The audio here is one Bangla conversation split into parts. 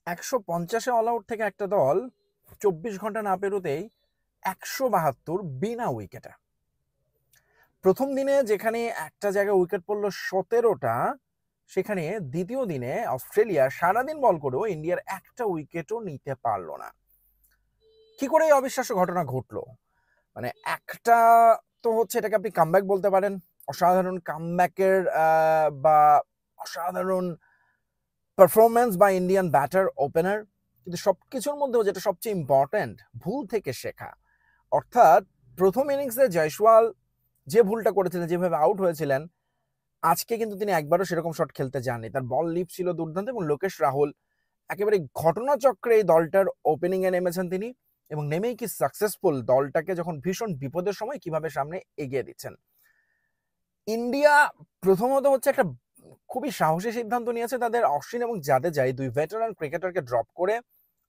150-এ অল আউট থেকে একটা দল 24 ঘন্টা না পেরোতেই 172 বিনা উইকেটে। প্রথম দিনে যেখানে একটা জায়গায় উইকেট পড়লো 17টা, সেখানে দ্বিতীয় দিনে অস্ট্রেলিয়া সারাদিন বল করেও ইন্ডিয়ার একটা উইকেটও নিতে পারলো না। কি করে এই অবিশ্বাস্য ঘটনা ঘটলো? মানে একটা তো হচ্ছে এটাকে আপনি কামব্যাক বলতে পারেন, অসাধারণ কামব্যাকের বা অসাধারণ পারফরমেন্স বা ইন্ডিয়ান ব্যাটার ওপেনার। কিন্তু সবকিছুর মধ্যেও যেটা সবচেয়ে ইম্পর্টেন্ট, ভুল থেকে শেখা। অর্থাৎ প্রথম ইনিংসে জয়সওয়াল যে ভুলটা করেছিলেন, যেভাবে আউট হয়েছিলেন, আজকে কিন্তু তিনি একবারও সেরকম শট খেলতে যাননি। তার বল লিপ ছিল দুর্দান্ত এবং লোকেশ রাহুল একেবারে ঘটনাচক্রে এই দলটার ওপেনিং এ নেমেছেন তিনি, এবং নেমেই কি সাকসেসফুল দলটাকে যখন ভীষণ বিপদের সময় কিভাবে সামনে এগিয়ে দিচ্ছেন। ইন্ডিয়া প্রথমত হচ্ছে একটা খুবই সাহসী সিদ্ধান্ত নিয়েছে, তাদের অশ্বিন এবং জাদেজা এই দুই ভেটারান ক্রিকেটারকে ড্রপ করে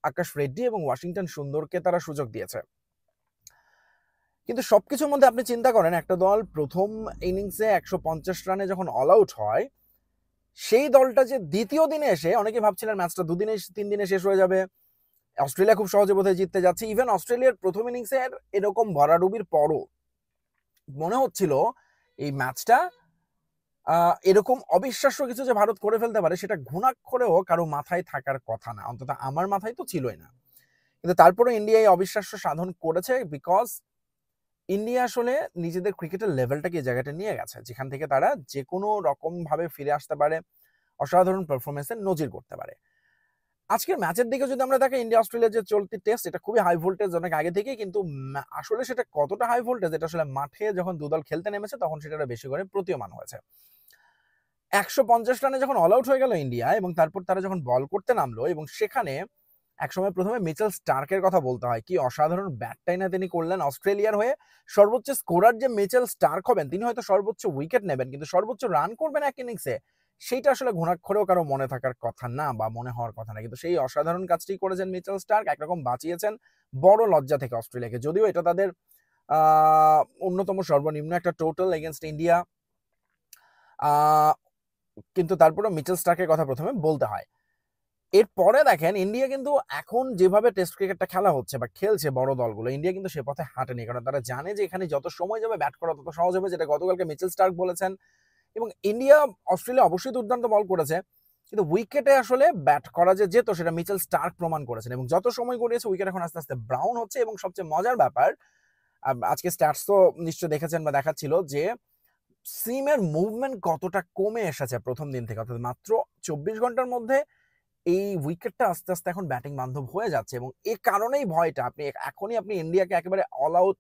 আকাশ রেড্ডি এবং ওয়াশিংটন সুন্দরকে তারা সুযোগ দিয়েছে। কিন্তু সবকিছুর মধ্যে আপনি চিন্তা করেন, একটা দল প্রথম ইনিংসে 150 রানে যখন অল আউট হয়, সেই দলটা যে দ্বিতীয় দিনে এসে, অনেকে ভাবছিলেন ম্যাচটা 2 দিনে 3 দিনে শেষ হয়ে যাবে, অস্ট্রেলিয়া খুব সহজে বোধহয় জিততে যাচ্ছে। ইভেন অস্ট্রেলিয়ার প্রথম ইনিংসের এরকম ভরাডুবির পরও মনে হচ্ছিল এই ম্যাচটা এরকম অবিশ্বাস্য কিছু যে ভারত করে ফেলতে পারে, সেটা ঘুণাক্ষরেও কারো মাথায় থাকার কথা না, অন্তত আমার মাথায় তো ছিলই না। কিন্তু তারপরে ইন্ডিয়া এই অবিশ্বাস্য সাধন করেছে, বিকজ ইন্ডিয়া আসলে নিজেদের ক্রিকেটের লেভেলটাকে এই জায়গাটা নিয়ে গেছে, যেখান থেকে তারা যে কোনো রকম ভাবে ফিরে আসতে পারে, অসাধারণ পারফরমেন্সের নজির করতে পারে। আজকের ম্যাচের দিকে যদি আমরা দেখি, ইন্ডিয়া অস্ট্রেলিয়া যে চলতি টেস্ট, এটা খুবই হাই ভোল্টেজ অনেক আগে থেকেই, কিন্তু আসলে সেটা কতটা হাই ভোল্টেজ, এটা আসলে মাঠে যখন দুদল খেলতে নেমেছে তখন সেটা বেশি করে প্রতীয়মান হয়েছে। 150 রানে যখন অল আউট হয়ে গেল ইন্ডিয়া, এবং তারপর তারা যখন বল করতে নামলো, এবং সেখানে একসময় প্রথমে মিচেল স্টার্কের কথা বলতে হয়, কি অসাধারণ ব্যাটটাই না তিনি করলেন অস্ট্রেলিয়ার হয়ে। সর্বোচ্চ স্কোরার যে মিচেল স্টার্ক হবেন, তিনি হয়তো সর্বোচ্চ উইকেট নেবেন, কিন্তু সর্বোচ্চ রান করবেন এক ইনিংসে, সেইটা আসলে ঘুণাক্ষরেও কারো মনে থাকার কথা না বা মনে হওয়ার কথা না। কিন্তু সেই অসাধারণ কাজটি করেছেন মিচেল স্টার্ক, একরকম বাঁচিয়েছেন বড় লজ্জা থেকে অস্ট্রেলিয়াকে। যদিও এটা তাদের অন্যতম সর্বনিম্ন একটা টোটাল এগেনস্ট ইন্ডিয়া, কিন্তু তারপরে মিচেল স্টার্কের কথা প্রথমে বলতে হয়। এরপরে দেখেন, ইন্ডিয়া কিন্তু এখন যেভাবে টেস্ট ক্রিকেটটা খেলা হচ্ছে বা খেলছে বড় দলগুলো, ইন্ডিয়া কিন্তু সে পথে হাঁটেনি, কারণ তারা জানে যে এখানে যত সময় যাবে ব্যাট করা তত সহজ হবে, যেটা গতকালকে মিচেল স্টার্ক বলেছেন। এবং ইন্ডিয়া অস্ট্রেলিয়া অবশ্যই দুর্দান্ত বল করেছে, কিন্তু উইকেটে আসলে ব্যাট করা যে যেত সেটা মিচেল স্টার্ক প্রমাণ করেছেন, এবং যত সময় গড়িয়েছে উইকেট এখন আস্তে আস্তে ব্রাউন হচ্ছে। এবং সবচেয়ে মজার ব্যাপার, আজকে স্ট্যাটস তো নিশ্চয় দেখেছেন বা দেখাচ্ছিল যে সিমের মুভমেন্ট কতটা কমে এসেছে প্রথম দিন থেকে, অর্থাৎ মাত্র 24 ঘন্টার মধ্যে এই উইকেটটা আস্তে আস্তে এখন ব্যাটিং বান্ধব হয়ে যাচ্ছে। এবং এই কারণেই ভয়টা, আপনি ইন্ডিয়াকে একেবারে অল আউট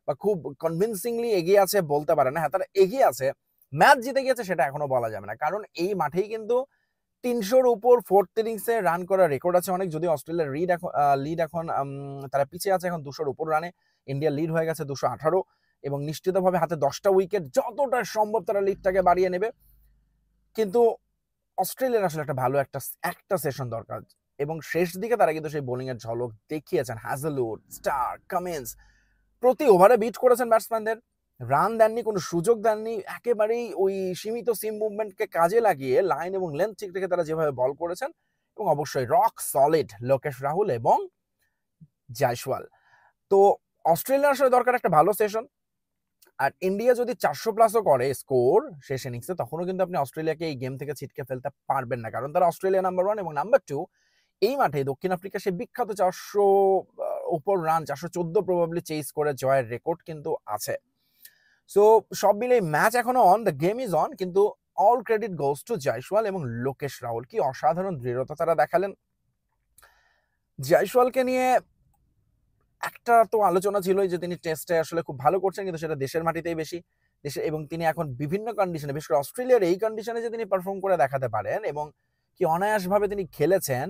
বা খুব কনভিনসিংলি এগিয়ে আছে বলতে পারেন না। হ্যাঁ, তারা এগিয়ে আছে, ম্যাচ জিতে গিয়েছে সেটা এখনো বলা যাবে না, কারণ এই মাঠেই কিন্তু 300-র উপর ফোর্থ ইনিংসে রান করার রেকর্ড আছে অনেক। যদিও অস্ট্রেলিয়ার লিড এখন তারা পিছিয়ে আছে এখন 200-র উপর রানে, ইন্ডিয়া লিড হয়ে গেছে 218, এবং নিশ্চিতভাবে হাতে 10টা উইকেট, যতটা সম্ভব তারা লিডটাকে বাড়িয়ে নেবে। কিন্তু অস্ট্রেলিয়ার আসলে একটা ভালো একটা সেশন দরকার, এবং শেষ দিকে তারা কিন্তু সেই বোলিং এর ঝলক দেখিয়েছেন। হ্যাজেলউড, স্টার্ক, কামিন্স প্রতি ওভারে বিট করেছেন ব্যাটসম্যানদের, রান দেননি, কোনো সুযোগ দেননি, একেবারেই ওই সীমিত সিম মুভমেন্টকে কাজে লাগিয়ে লাইন এবং লেন্থ ঠিক রেখে তারা যেভাবে বল করেছেন, এবং অবশ্যই রক সলিড লোকেশ রাহুল এবং জয়সওয়াল। তো অস্ট্রেলিয়ার আসলে দরকার একটা ভালো সেশন। আর ইন্ডিয়া যদি 400 প্লাসও করে স্কোর শেষ ইনিংসে, তখনও কিন্তু আপনি অস্ট্রেলিয়াকে এই গেম থেকে ছিটকে ফেলতে পারবেন না, কারণ তারা অস্ট্রেলিয়া নাম্বার 1 এবং নাম্বার 2। এই মাঠে দক্ষিণ আফ্রিকা সে বিখ্যাত 400 উপর রান, 414 প্রবাবলি চেস করে জয়ের রেকর্ড কিন্তু আছে। সো সব মিলে ম্যাচ এখনো on, the game is on, কিন্তু all credit goes to Jaiswal এবং লোকেশ রাহুল। কি অসাধারণ দৃঢ়তা তারা দেখালেন। জয়সওয়ালকে নিয়ে একটা তো আলোচনা ছিলই যে তিনি টেস্টে আসলে খুব ভালো করছেন, কিন্তু সেটা দেশের মাটিতেই বেশি দেশে, এবং তিনি এখন বিভিন্ন কন্ডিশনে, বিশেষ করে অস্ট্রেলিয়ার এই কন্ডিশনে যে তিনি পারফর্ম করে দেখাতে পারেন, এবং কি অনায়াসভাবে তিনি খেলেছেন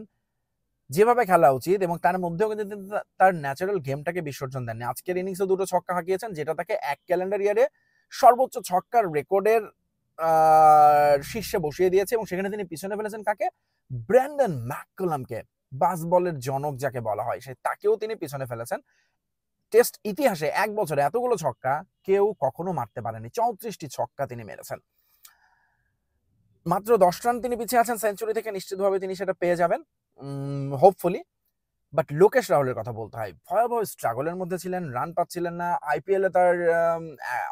যেভাবে খেলা উচিত, এবং তার মধ্যেও কিন্তু তিনি তার ন্যাচারাল গেমটাকে বিসর্জন দেননি। আজকের ইনিংসে 2টো ছক্কা হাঁকিয়েছেন, যেটা তাকে এক ক্যালেন্ডার ইয়ারে সর্বোচ্চ ছক্কার রেকর্ডের শীর্ষে বসিয়ে দিয়েছে, এবং সেখানে তিনি পিছনে ফেলেছেন কাকে? ব্র্যান্ডন ম্যাককালামকে, বাস বলের জনক যাকে বলা হয়, সে তাকেও তিনি পিছনে ফেলেছেন। টেস্ট ইতিহাসে এক বছরে এতগুলো ছক্কা কেউ কখনো মারতে পারেনি। 34টি ছক্কা তিনি মেরেছেন। মাত্র 10 রান তিনি পিছিয়ে আছেন সেঞ্চুরি থেকে, নিশ্চিতভাবে তিনি সেটা পেয়ে যাবেন। হোপফুলি। বাট লোকেশ রাহুলের কথা বলতে হয়, ভয়াবহ স্ট্রাগলের মধ্যে ছিলেন, রান পাচ্ছিলেন না। আইপিএলে তার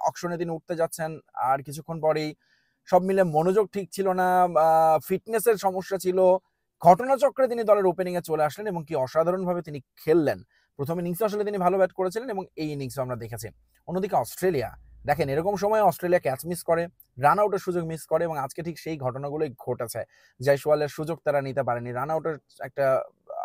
অকশনে তিনি উঠতে যাচ্ছেন, আর কিছুক্ষণ পরেই সব মিলে মনোযোগ ঠিক ছিল না, ফিটনেসের সমস্যা ছিল। ঘটনাচক্রে তিনি দলের ওপেনিং এ চলে আসলেন এবং কি অসাধারণভাবে তিনি খেললেন। প্রথম ইনিংসে আসলে তিনি ভালো ব্যাট করেছিলেন এবং এই ইনিংসে আমরা দেখেছি। অন্যদিকে অস্ট্রেলিয়া, দেখেন এরকম সময় অস্ট্রেলিয়া ক্যাচ মিস করে, রান আউটের সুযোগ মিস করে এবং আজকে ঠিক সেই ঘটনাগুলোই ঘটেছে। জয়সওয়ালের সুযোগ তারা নিতে পারেনি, রান আউটের একটা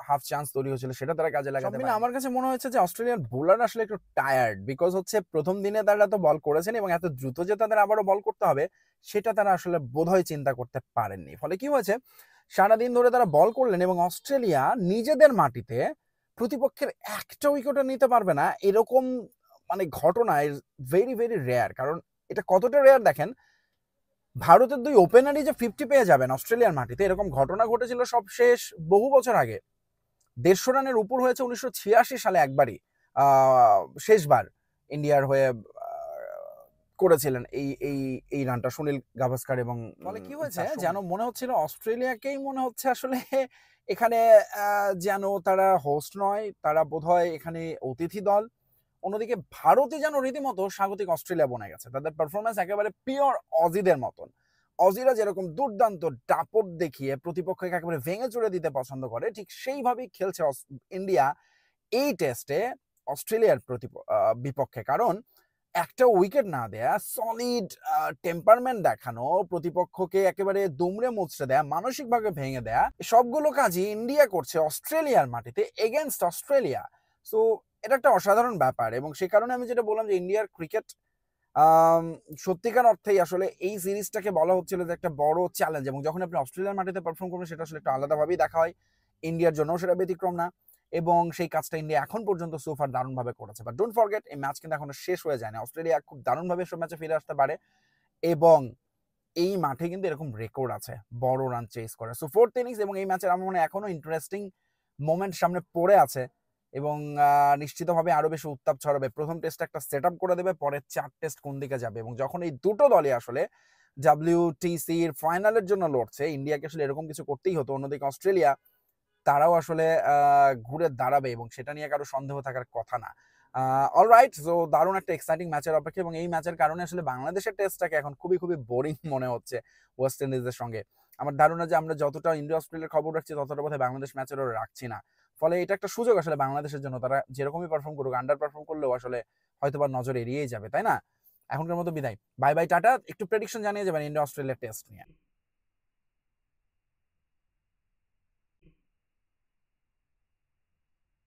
হাফ চান্স তৈরি হয়েছিল, সেটা তারা কাজে লাগাতে পারেনি। আমার কাছে মনে হয়েছে যে অস্ট্রেলিয়ান বোলার আসলে একটু টায়ার্ড, বিকজ হচ্ছে প্রথম দিনে তারা তো বল করেছেন এবং এত দ্রুত যে তাদের আবারও বল করতে হবে সেটা তারা আসলে বোধহয় চিন্তা করতে পারেননি। ফলে কি হয়েছে, সারাদিন ধরে তারা বল করলেন এবং অস্ট্রেলিয়া নিজেদের মাটিতে প্রতিপক্ষের একটা উইকেটও নিতে পারবে না, এরকম মানে ঘটনা ইজ ভেরি ভেরি রেয়ার। কারণ এটা কতটা রেয়ার দেখেন, ভারতের দুই ওপেনারই যে 50 পেয়ে যাবেন অস্ট্রেলিয়ার মাটিতে, এরকম ঘটনা ঘটেছিল সব শেষ বহু বছর আগে। 150 রানের উপর হয়েছে 1986 সালে একবারই, শেষবার ইন্ডিয়ার হয়ে করেছিলেন এই এই এই রানটা সুনীল গাভাস্কার। এবং ফলে কি হয়েছে, যেন মনে হচ্ছিল অস্ট্রেলিয়াকেই মনে হচ্ছে আসলে এখানে যেন তারা হোস্ট নয়, তারা বোধহয় এখানে অতিথি দল। অন্যদিকে ভারতই যেন রীতিমতো স্বাগতিক অস্ট্রেলিয়া বনে গেছে, তাদের পারফরমেন্স একেবারে পিওর অজিদের মতন। অজিরা যেরকম দুর্দান্ত দাপট দেখিয়ে প্রতিপক্ষকে একেবারে ভেঙে চুরে দিতে পছন্দ করে, ঠিক সেইভাবেই খেলছে ইন্ডিয়া এই টেস্টে অস্ট্রেলিয়ার বিপক্ষে। কারণ একটা উইকেট না দেয়া, সলিড টেম্পারমেন্ট দেখানো, প্রতিপক্ষকে একেবারে দুমড়ে মুচড়ে দেয়া, মানসিকভাবে ভেঙে দেয়া, সবগুলো কাজই ইন্ডিয়া করছে অস্ট্রেলিয়ার মাটিতে এগেনস্ট অস্ট্রেলিয়া। সো এটা একটা অসাধারণ ব্যাপার এবং সে কারণে আমি যেটা বললাম যে ইন্ডিয়ার ক্রিকেট সত্যিকার অর্থেই আসলে এই সিরিজটাকে বলা হচ্ছিল যে একটা বড় চ্যালেঞ্জ, এবং যখন আপনি অস্ট্রেলিয়ার মাটিতে পারফর্ম করবেন সেটা আসলে একটা আলাদাভাবেই দেখা হয়। ইন্ডিয়ার জন্য সেটা ব্যতিক্রম না, এবং সেই কাজটা ইন্ডিয়া এখন পর্যন্ত সোফার দারুণভাবে করেছে। বাট ডোন্ট ফরগেট, এই ম্যাচ কিন্তু এখনো শেষ হয়ে যায় না, অস্ট্রেলিয়া খুব দারুণভাবে সব ম্যাচে ফিরে আসতে পারে এবং এই মাঠে কিন্তু এরকম রেকর্ড আছে বড় রান চেস করে। সো ফোর্থ ইনিংস এবং এই ম্যাচের আমার মনে হয় এখনো ইন্টারেস্টিং মোমেন্ট সামনে পড়ে আছে এবং নিশ্চিতভাবে আরো বেশি উত্তাপ ছড়াবে। প্রথম টেস্ট একটা সেট আপ করে দেবে, পরের 4 টেস্ট কোন দিকে যাবে, এবং যখন এই দুটো দলই আসলে WTCর ফাইনালের জন্য লড়ছে, ইন্ডিয়াকে আসলে এরকম কিছু করতেই হতো। অন্যদিকে অস্ট্রেলিয়া, তারাও আসলে ঘুরে দাঁড়াবে এবং সেটা নিয়ে কারো সন্দেহ থাকার কথা না। অলরাইট, সো দারুণ একটা এক্সাইটিং ম্যাচের অপেক্ষা, এবং এই ম্যাচের কারণে আসলে বাংলাদেশের টেস্টটাকে এখন খুবই খুবই বোরিং মনে হচ্ছে ওয়েস্ট ইন্ডিজের সঙ্গে। আমার ধারণা যে আমরা যতটা ইন্ডিয়া অস্ট্রেলিয়ার খবর রাখছি ততটা বোধহয় বাংলাদেশ ম্যাচেরও রাখছি না। ফলে এটা একটা সুযোগ আসলে বাংলাদেশের জন্য, তারা যেরকমই পারফর্ম করুক, আন্ডার পারফর্ম করলেও আসলে হয়তোবা নজর এড়িয়েই যাবে, তাই না? এখনকার মতো বিদায়, বাই বাই, টাটা। একটু প্রেডিকশন জানিয়ে যাবেন ইন্ডিয়া অস্ট্রেলিয়া টেস্ট নিয়ে।